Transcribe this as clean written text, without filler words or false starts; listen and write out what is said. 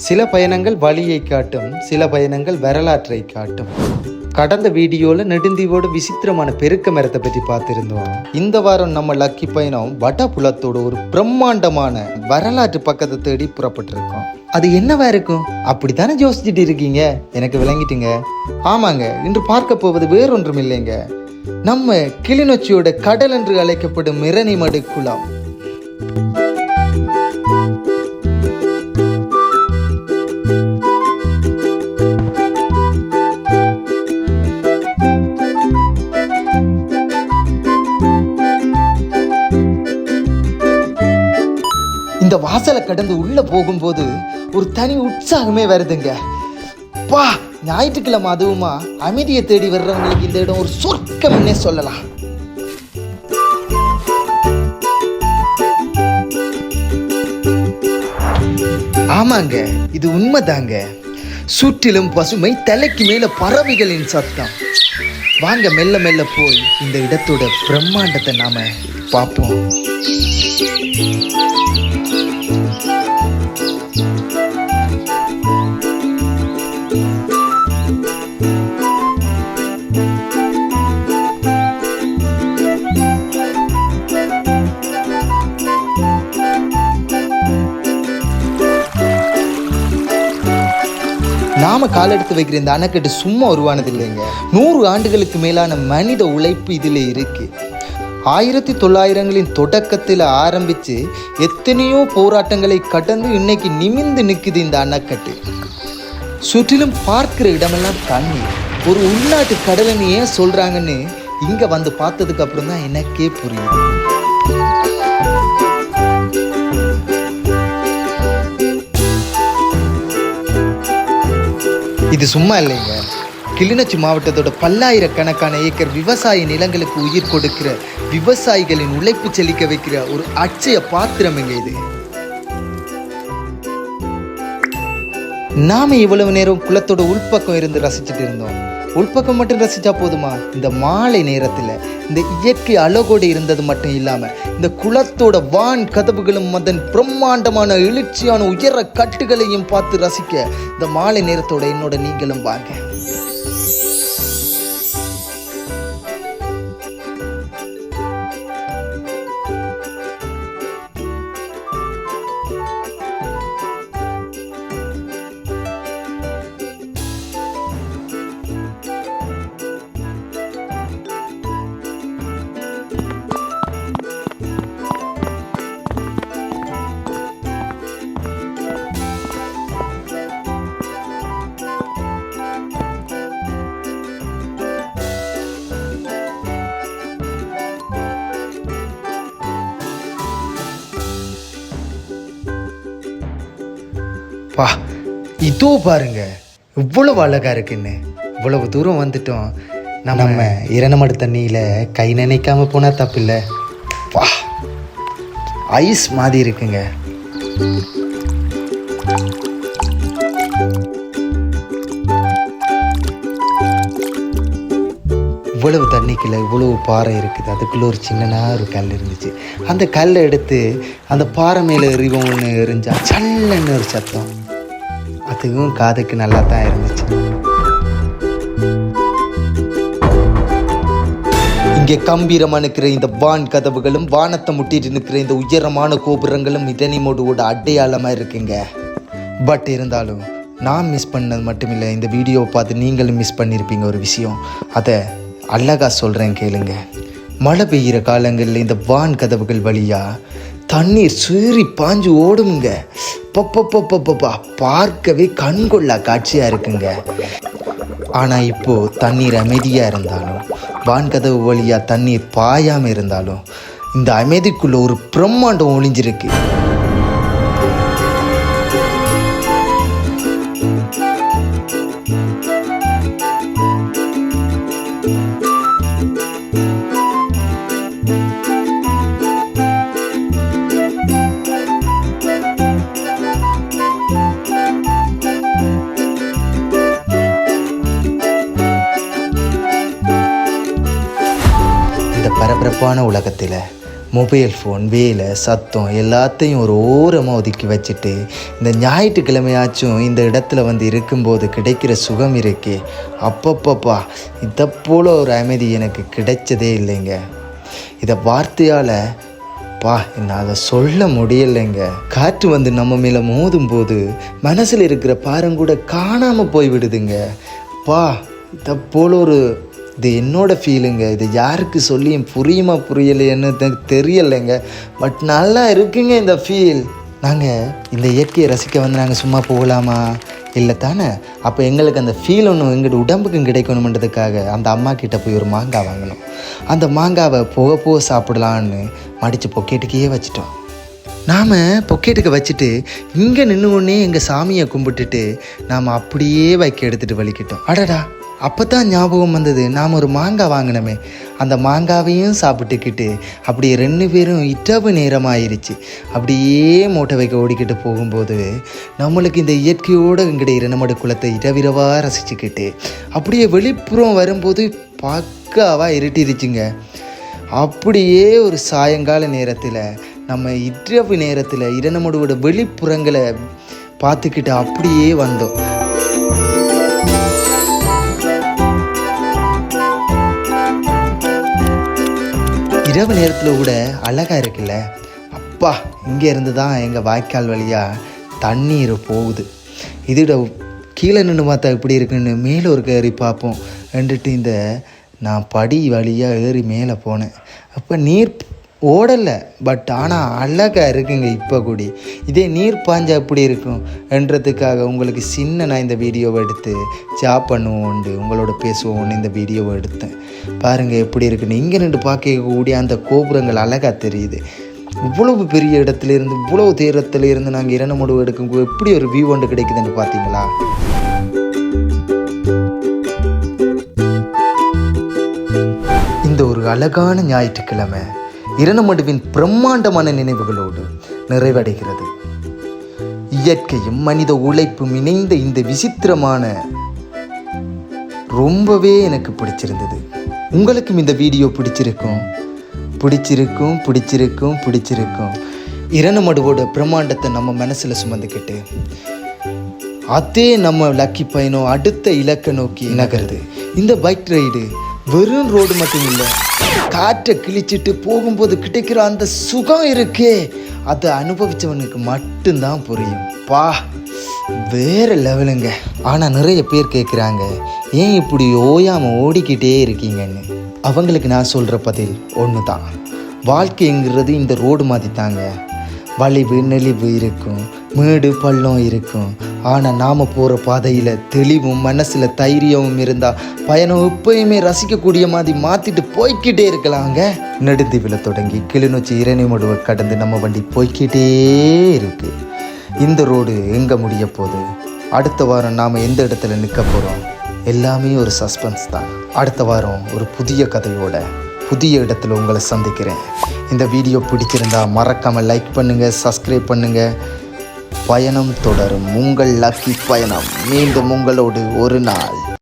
சில பயணங்கள் வழியை காட்டும், சில பயணங்கள் வரலாற்றை காட்டும். கடந்த வீடியோவில் நெடுந்தீவோட விசித்திரமான பெருக்க மரத்தை பற்றி பார்த்துருந்தோம். இந்த வாரம் நம்ம லக்கி பயணம் வடபுலத்தோட ஒரு பிரம்மாண்டமான வரலாற்று பக்கத்தை தேடி புறப்பட்டிருக்கோம். அது என்னவா இருக்கும்? அப்படித்தானே யோசிச்சுட்டு இருக்கீங்க? எனக்கு விளங்கிட்டுங்க. ஆமாங்க, இன்று பார்க்க போவது வேறொன்றும் இல்லைங்க, நம்ம கிளிநொச்சியோட கடல் என்று அழைக்கப்படும் இரணிமடு குளம். இந்த வாசலை கடந்து உள்ள போகும்போது ஒரு தனி உற்சாகமே வருதுங்க. பா, ஞாயிற்றுக்கிழமை அதுவுமா அமைதியை தேடி வர்றவங்களுக்கு இந்த இடம் ஒரு சொர்க்கம்னே சொல்லலாம். ஆமாங்க, இது உண்மைதாங்க. சுற்றிலும் பசுமை, தலைக்கு மேல பறவைகளின் சத்தம். வாங்க மெல்ல மெல்ல போய் இந்த இடத்தோட பிரம்மாண்டத்தை நாம பார்ப்போம். நாம காலெடுத்து வைக்கிற இந்த அணைக்கட்டு சும்மா உருவானது இல்லைங்க. 100 ஆண்டுகளுக்கு மேலான மனித உழைப்பு இதில் இருக்கு. 1900களின் தொடக்கத்தில் ஆரம்பித்து எத்தனையோ போராட்டங்களை கடந்து இன்னைக்கு நிமிந்து நிற்குது இந்த அணைக்கட்டு. சுற்றிலும் பார்க்கிற இடமெல்லாம் தண்ணி. ஒரு உள்நாட்டு கடலுன்னு ஏன் சொல்றாங்கன்னு இங்க வந்து பார்த்ததுக்கு அப்புறம் தான் எனக்கே புரியுது. இது சும்மா இல்லைங்க, கிளிநொச்சி மாவட்டத்தோட பல்லாயிரக்கணக்கான ஏக்கர் விவசாய நிலங்களுக்கு உயிர் கொடுக்கிற, விவசாயிகளின் உழைப்பு செழிக்க வைக்கிற ஒரு அட்சய பாத்திரம்ங்க இது. நாம இவ்வளவு நேரம் குளத்தோட உள்பக்கம் இருந்து ரசிச்சுட்டு இருந்தோம். உள்பக்கம் மட்டும் ரசிச்சா போதுமா? இந்த மாலை நேரத்துல இந்த இயற்கை அழகோடு இருந்தது மட்டும் இல்லாம இந்த குளத்தோட வான் கதவுகளும் அதன் பிரம்மாண்டமான எழுச்சியான உயர கட்டுகளையும் பார்த்து ரசிக்க இந்த மாலை நேரத்தோட என்னோட நீங்களும் வாங்க. பா, இதோ பாருங்க, இவ்வளவு அழகா இருக்குன்னு. இவ்வளவு தூரம் வந்துட்டோம். நம்ம இரணிமடு தண்ணியில கை நினைக்காம போனா தப்பு இல்லை. பா, ஐஸ் மாதிரி இருக்குங்க. இவ்வளவு தண்ணிக்குள்ள இவ்வளவு பாறை இருக்குது. அதுக்குள்ள ஒரு சின்னனா ஒரு கல் இருந்துச்சு. அந்த கல்லை எடுத்து அந்த பாறை மேல எறிவோம்னு எறிஞ்சா சல்லன்னு ஒரு சத்தம். அதுவும் காதுக்கு நல்லா தான் இருந்துச்சு. இங்கே கம்பீரமா நிற்கிற இந்த வான் கதவுகளும் வானத்தை முட்டிட்டு நிற்கிற இந்த உயரமான கோபுரங்களும் இரணிமடுவோட அடையாளமா இருக்குங்க. பட் இருந்தாலும் நான் மிஸ் பண்ணது மட்டும் இல்லை, இந்த வீடியோவை பார்த்து நீங்களும் மிஸ் பண்ணியிருப்பீங்க ஒரு விஷயம். அதை அழகா சொல்றேன் கேளுங்க. மழை பெய்கிற காலங்களில் இந்த வான் கதவுகள் வழியா தண்ணீர் சீறி பாஞ்சு ஓடுங்க. பப்பா, பார்க்கவே கண்கொள்ளா காட்சியா இருக்குங்க. ஆனா இப்போ தண்ணீர் அமைதியா இருந்தாலும், வான்கதவு வழியா தண்ணீர் பாயாம இருந்தாலும், இந்த அமைதிக்குள்ள ஒரு பிரம்மாண்டம் ஒளிஞ்சிருக்கு. பரபரப்பான உலகத்தில் மொபைல் ஃபோன், வேலை, சத்தம் எல்லாத்தையும் ஒரு ஓரமாக ஒதுக்கி வச்சுட்டு இந்த ஞாயிற்றுக்கிழமையாச்சும் இந்த இடத்துல வந்து இருக்கும்போது கிடைக்கிற சுகம் இருக்கே, அப்பப்பப்பா, இதை போல் ஒரு அமைதி எனக்கு கிடைச்சதே இல்லைங்க. இதை வார்த்தையால் என்னால் சொல்ல முடியலைங்க. காற்று வந்து நம்ம மேலே மோதும் போது மனசில் இருக்கிற பாரங்கூட காணாமல் போய் விடுதுங்க. இதை போல் ஒரு இது என்னோடய ஃபீலுங்க. இது யாருக்கு சொல்லியும் புரியுமா புரியலைன்னு தெரியலைங்க. பட் நல்லா இருக்குங்க இந்த ஃபீல். நாங்கள் இந்த இயற்கையை ரசிக்க வந்து நாங்கள் சும்மா போகலாமா? இல்லை தானே. அப்போ எங்களுக்கு அந்த ஃபீல் ஒன்று எங்களோட உடம்புக்கும் கிடைக்கணுன்றதுக்காக அந்த அம்மா கிட்டே போய் ஒரு மாங்காய் வாங்கினோம். அந்த மாங்காவை போக சாப்பிடலான்னு மடித்து பொக்கெட்டுக்கையே வச்சிட்டோம். நாம் பொக்கெட்டுக்கு வச்சுட்டு இங்கே நின்று ஒன்றே எங்கள் சாமியை கும்பிட்டுட்டு நாம் அப்படியே வைக்க எடுத்துகிட்டு வலிக்கிட்டோம். அடடா, அப்போ தான் ஞாபகம் வந்தது, நாம் ஒரு மாங்காய் வாங்கினோமே. அந்த மாங்காவையும் சாப்பிட்டுக்கிட்டு அப்படியே 2 பேரும் இரவு நேரமாயிருச்சு. அப்படியே மூட்டை வைக்க ஓடிக்கிட்டு போகும்போது நம்மளுக்கு இந்த இயற்கையோடு எங்களுடைய இரநமடு குளத்தை இரவிரவாக ரசிச்சுக்கிட்டு அப்படியே வெளிப்புறம் வரும்போது பக்காவாக இருட்டிருச்சுங்க. அப்படியே ஒரு சாயங்கால நேரத்தில் நம்ம இரவு நேரத்தில் இரநமடுவோட வெளிப்புறங்களை பார்த்துக்கிட்டு அப்படியே வந்தோம். இரவு நேரத்தில் கூட அழகாக இருக்குல்ல. அப்பா, இங்கே இருந்து தான் எங்கள் வாய்க்கால் வழியாக தண்ணீர் போகுது. இதோட கீழே நின்று பார்த்தா எப்படி இருக்குன்னு மேலே ஒரு ஏறி பார்ப்போம் ரெண்டுட்டு நான் படி வழியாக ஏறி மேலே போனேன். அப்போ நீர் ஓடலை, பட் ஆனால் அழகாக இருக்குங்க. இப்போ கூடி இதே நீர் பாஞ்சா எப்படி இருக்கும் என்றதுக்காக உங்களுக்கு நான் இந்த வீடியோவை எடுத்து ஜாப் பண்ணுவோண்டு உங்களோட பேசுவோன்னு இந்த வீடியோவை எடுத்தேன். பாருங்கள் எப்படி இருக்குன்னு. இங்கே நின்று பார்க்கக்கூடிய அந்த கோபுரங்கள் அழகாக தெரியுது. இவ்வளவு பெரிய இடத்துலேருந்து இவ்வளவு தூரத்துலேருந்து நாங்கள் இரநமடு எடுக்கும்போது எப்படி ஒரு வியூ ஒன்று கிடைக்குதுன்னு பார்த்தீங்களா? இந்த ஒரு அழகான ஞாயிற்றுக்கிழமை இரநமடுவின் பிரம்மாண்டமான நினைவுகளோடு நிறைவடைகிறது. இயற்கையும் மனித உழைப்பும் இணைந்த இந்த விசித்திரமான ரொம்பவே எனக்கு பிடிச்சிருந்தது. உங்களுக்கும் இந்த வீடியோ பிடிச்சிருக்கும். இரநமடுவோட பிரம்மாண்டத்தை நம்ம மனசில் சுமந்துக்கிட்டு அதே நம்ம லக்கி பயணம் அடுத்த இலக்கை நோக்கி நகருது. இந்த பைக் ரைடு வெறும் ரோடு மட்டும் இல்லை, காற்றை கிழிச்சிட்டு போகும்போது கிடைக்கிற அந்த சுகம் இருக்கே, அதை அனுபவித்தவனுக்கு மட்டும்தான் புரியும். வேறு லெவலுங்க. ஆனால் நிறைய பேர் கேட்குறாங்க, ஏன் இப்படி ஓயாமல் ஓடிக்கிட்டே இருக்கீங்கன்னு. அவங்களுக்கு நான் சொல்கிற பதில் ஒன்று தான். வாழ்க்கைங்கிறது இந்த ரோடு மாதிரி தாங்க. வளைவு நெளிவு இருக்கும், மேடு பள்ளம் இருக்கும். ஆனால் நாம் போகிற பாதையில் தெளிவும் மனசில் தைரியமும் இருந்தால் பயணம் எப்பயுமே ரசிக்கக்கூடிய மாதிரி மாற்றிட்டு போய்கிட்டே இருக்கலாங்க. நெடுந்தீவில் தொடங்கி கிளிநொச்சி இரநமடுவை கடந்து நம்ம வண்டி போய்கிட்டே இருக்கு. இந்த ரோடு எங்கே முடிய போகுது, அடுத்த வாரம் நாம் எந்த இடத்துல நிற்க போகிறோம், எல்லாமே ஒரு சஸ்பென்ஸ் தான். அடுத்த வாரம் ஒரு புதிய கதையோட புதிய இடத்துல உங்களை சந்திக்கிறேன். இந்த வீடியோ பிடிச்சிருந்தா மறக்காமல் லைக் பண்ணுங்கள், சப்ஸ்கிரைப் பண்ணுங்கள். பயணம் தொடரும். உங்கள் லக்கி பயணம் மீண்டும் உங்களோடு ஒரு நாள்.